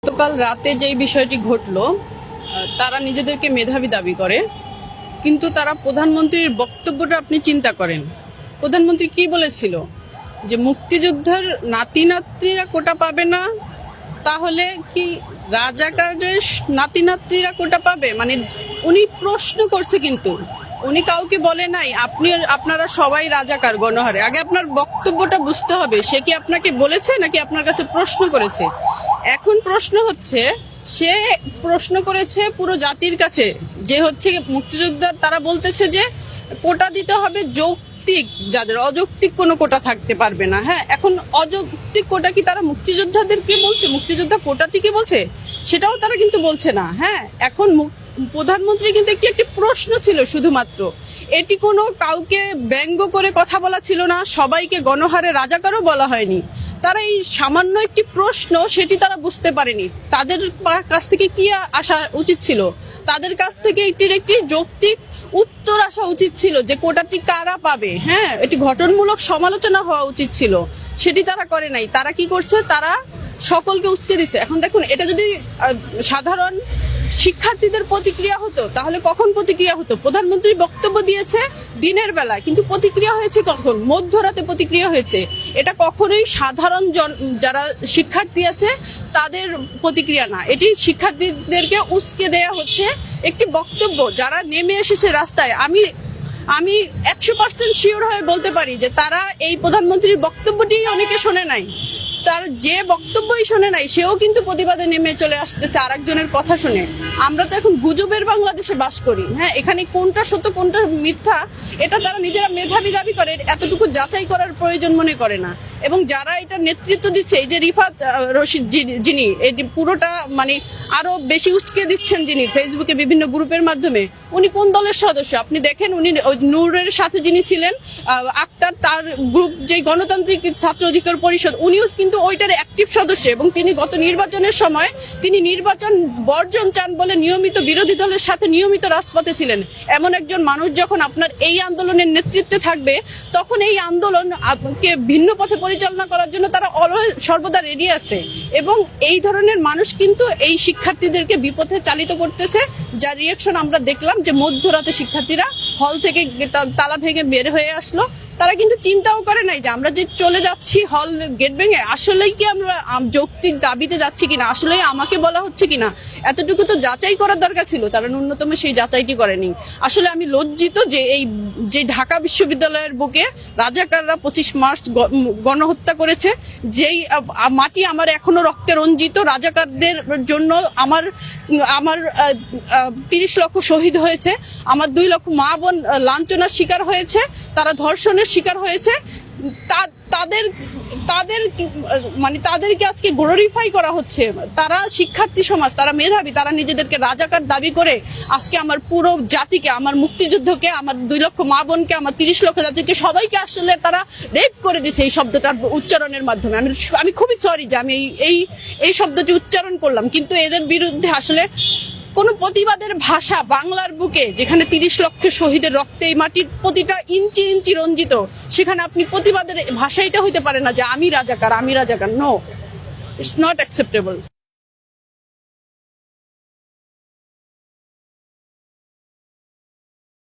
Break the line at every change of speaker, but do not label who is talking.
গতকাল রাতে যেই বিষয়টি ঘটলো, তারা নিজেদেরকে মেধাবী দাবি করে, কিন্তু তারা প্রধানমন্ত্রীর বক্তব্যটা আপনি চিন্তা করেন। প্রধানমন্ত্রী কি বলেছিল যে মুক্তিযোদ্ধার নাতি নাতনিরা কোটা পাবে না, তাহলে কি রাজাকারের নাতি নাতনিরা কোটা পাবে? মানে উনি প্রশ্ন করছে, কিন্তু উনি কাউকে বলে নাই আপনারা সবাই রাজাকার গণহারে। আগে আপনার বক্তব্যটা বুঝতে হবে, সে কি আপনাকে বলেছে নাকি আপনার কাছে প্রশ্ন করেছে। এখন প্রশ্ন হচ্ছে, সে প্রশ্ন করেছে পুরো জাতির কাছে, যে হচ্ছে মুক্তিযোদ্ধা, তারা বলতেছে যে কোটা দিতে হবে যৌক্তিক, যাদের অযৌক্তিক কোনো কোটা থাকতে পারবে না। হ্যাঁ, এখন অযৌক্তিক কোটা কি তারা মুক্তিযোদ্ধাদেরকে বলছে, মুক্তিযোদ্ধা কোটাটিকে বলছে? সেটাও তারা কিন্তু বলছে না। হ্যাঁ, এখন প্রধানমন্ত্রী কিন্তু একটি প্রশ্ন ছিল শুধুমাত্র, এটি কোনো কাউকে ব্যঙ্গ করে কথা বলা ছিল না, সবাইকে গণহারে রাজাকারও বলা হয়নি। তারা এই সামান্য একটি প্রশ্ন, সেটি তারা বুঝতে পারেনি। তাদের কাছ থেকে কি আসা উচিত ছিল? তাদের কাছ থেকে একটি যৌক্তিক উত্তর আসা উচিত ছিল যে কোটাটি কারা পাবে। হ্যাঁ, এটি গঠনমূলক সমালোচনা হওয়া উচিত ছিল, সেটি তারা করে নাই। তারা কি করছে? তারা সকলকে উস্কে দিচ্ছে। এখন দেখুন, এটা যদি সাধারণ শিক্ষার্থীদের প্রতিক্রিয়া হতো, তাহলে কখন প্রতিক্রিয়া হতো? প্রধানমন্ত্রী বক্তব্য দিয়েছে দিনের বেলা, কিন্তু প্রতিক্রিয়া হয়েছে কখন? মধ্যরাতে প্রতিক্রিয়া হয়েছে। এটা কখনোই সাধারণ যারা শিক্ষার্থী আছে তাদের প্রতিক্রিয়া না, এটি শিক্ষার্থীদেরকে উস্কে দেয়া হচ্ছে একটি বক্তব্য। যারা নেমে এসেছে রাস্তায়, আমি 100% শিওর হয়ে বলতে পারি যে তারা এই প্রধানমন্ত্রীর বক্তব্যটি অনেকে শোনে নাই। তার যে বক্তব্যই শোনে নাই, সেও কিন্তু প্রতিবাদে নেমে চলে আসতেছে আরেকজনের কথা শুনে। আমরা তো এখন গুজবের বাংলাদেশে বাস করি। হ্যাঁ, এখানে কোনটা সত্য কোনটা মিথ্যা, এটা তারা নিজেরা মেধাবী দাবি করে, এতটুকু যাচাই করার প্রয়োজন মনে করে না। এবং যারা এটা নেতৃত্ব দিচ্ছে, এই যে রিফাত রশিদ, যিনি এটি পুরোটা মানে আরো বেশি উস্কে দিচ্ছেন, যিনি ফেসবুকে বিভিন্ন গ্রুপের মাধ্যমে, উনি কোন দলের সদস্য আপনি দেখেন। উনি নূরের সাথে যিনি ছিলেন আক্তার, তার গ্রুপ যে গণতান্ত্রিক ছাত্র অধিকার পরিষদ, উনিও কিন্তু ওইটার অ্যাক্টিভ সদস্য। এবং তিনি গত নির্বাচনের সময় তিনি নির্বাচন বর্জন চান বলে নিয়মিত বিরোধী দলের সাথে নিয়মিত রাজপথে ছিলেন। এমন একজন মানুষ যখন আপনার এই আন্দোলনের নেতৃত্বে থাকবে, তখন এই আন্দোলন কে ভিন্ন পথে পরিচালনা করার জন্য তারা সর্বদা রেডি আছে। এবং এই ধরনের মানুষ কিন্তু এই শিক্ষার্থীদেরকে বিপথে চালিত করতেছে, যার রিয়াকশন আমরা দেখলাম যে মধ্যরাতে শিক্ষার্থীরা হল থেকে তালা ভেঙে বের হয়ে আসলো। তারা কিন্তু চিন্তাও করে নাই যে আমরা যে চলে যাচ্ছি হল গেট ভেঙে, আসলেই কি আমরা যৌক্তিক দাবিতে যাচ্ছি কিনা, আসলেই আমাকে বলা হচ্ছে কিনা, এতটুকু তো যাচাই করার দরকার ছিল। তারা ন্যূনতম সেই যাচাইটি করেনি। আসলে আমি লজ্জিত যে এই যে ঢাকা বিশ্ববিদ্যালয়ের বুকে রাজাকাররা 25 মার্চ গণহত্যা করেছে, যেই মাটি আমার এখনো রক্তে রঞ্জিত। রাজাকারদের জন্য আমার 30 লক্ষ শহীদ হয়েছে, আমার 2 লক্ষ মা বোন লাঞ্ছনার শিকার হয়েছে, তারা ধর্ষণের শিকার হয়েছে। তাদেরকে আজকে গ্লোরিফাই করা হচ্ছে। তারা শিক্ষার্থী সমাজ, তারা মেধাবী, তারা নিজেদেরকে রাজাকার দাবি করে আজকে আমার পুরো জাতিকে, আমার মুক্তিযুদ্ধকে, আমার 2 লক্ষ মা বোনকে, আমার 30 লক্ষ জাতিকে, সবাইকে আসলে তারা রেপ করে দিচ্ছে এই শব্দটার উচ্চারণের মাধ্যমে। আমি খুবই সরি যে আমি এই শব্দটি উচ্চারণ করলাম, কিন্তু এদের বিরুদ্ধে আসলে কোন প্রতিবাদের ভাষা বাংলার বুকে, যেখানে 30 লক্ষ শহীদের রক্তে এই মাটির প্রতিটা ইঞ্চি ইঞ্চি রঞ্জিত, সেখানে আপনি প্রতিবাদের ভাষাইটা হইতে পারে না যে আমি রাজাকার। No, it's not acceptable.